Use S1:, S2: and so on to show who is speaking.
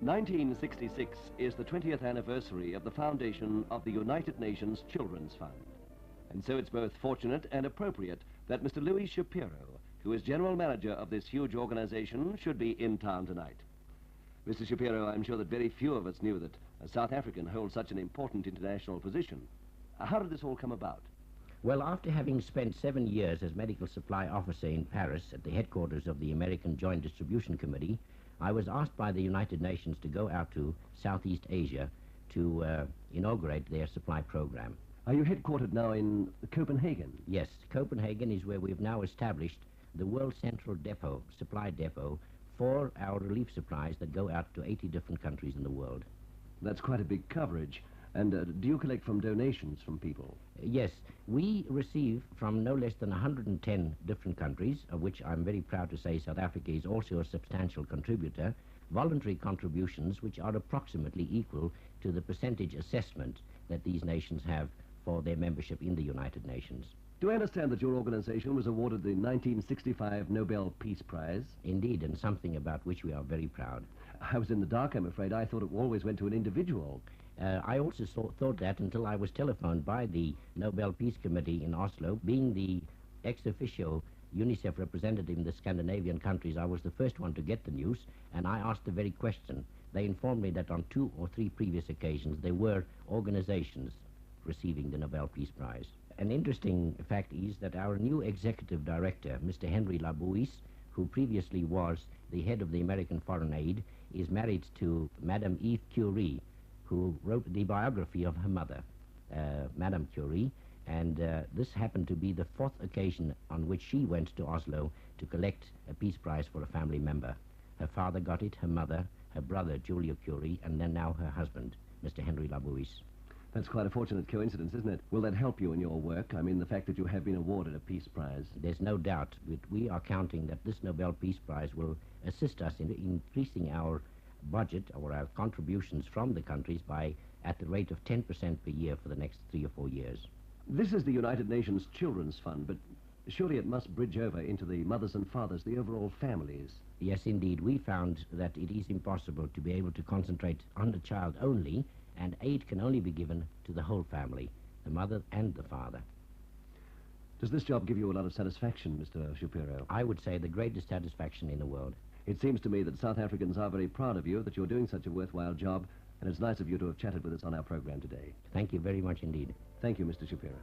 S1: 1966 is the 20th anniversary of the foundation of the United Nations Children's Fund. And so it's both fortunate and appropriate that Mr. Louis Shapiro, who is general manager of this huge organization, should be in town tonight. Mr. Shapiro, I'm sure that very few of us knew that a South African holds such an important international position. How did this all come about?
S2: Well, after having spent 7 years as medical supply officer in Paris at the headquarters of the American Joint Distribution Committee, I was asked by the United Nations to go out to Southeast Asia to inaugurate their supply program.
S1: Are you headquartered now in Copenhagen?
S2: Yes, Copenhagen is where we've now established the World Central Depot, supply depot, for our relief supplies that go out to 80 different countries in the world.
S1: That's quite a big coverage. And do you collect from donations from people?
S2: Yes, we receive from no less than 110 different countries, of which I'm very proud to say South Africa is also a substantial contributor, voluntary contributions which are approximately equal to the percentage assessment that these nations have for their membership in the United Nations.
S1: Do I understand that your organization was awarded the 1965 Nobel Peace Prize?
S2: Indeed, and something about which we are very proud.
S1: I was in the dark, I'm afraid. I thought it always went to an individual.
S2: I also thought that until I was telephoned by the Nobel Peace Committee in Oslo. Being the ex officio UNICEF representative in the Scandinavian countries, I was the first one to get the news, and I asked the very question. They informed me that on 2 or 3 previous occasions there were organizations receiving the Nobel Peace Prize. An interesting fact is that our new executive director, Mr. Henry Labouisse, who previously was the head of the American Foreign Aid, is married to Madame Eve Curie, who wrote the biography of her mother, Madame Curie, and this happened to be the 4th occasion on which she went to Oslo to collect a Peace Prize for a family member. Her father got it, her mother, her brother, Giulio Curie, and then now her husband, Mr. Henry Labouisse.
S1: That's quite a fortunate coincidence, isn't it? Will that help you in your work? I mean, the fact that you have been awarded a Peace Prize.
S2: There's no doubt, but we are counting that this Nobel Peace Prize will assist us in increasing our budget or our contributions from the countries by at the rate of 10% per year for the next 3 or 4 years.
S1: This is the United Nations Children's Fund, but surely it must bridge over into the mothers and fathers, the overall families.
S2: Yes, indeed. We found that it is impossible to be able to concentrate on the child only, and aid can only be given to the whole family, the mother and the father.
S1: Does this job give you a lot of satisfaction, Mr. Shapiro?
S2: I would say the greatest satisfaction in the world.
S1: It seems to me that South Africans are very proud of you, that you're doing such a worthwhile job, and it's nice of you to have chatted with us on our program today.
S2: Thank you very much indeed.
S1: Thank you, Mr. Shapiro.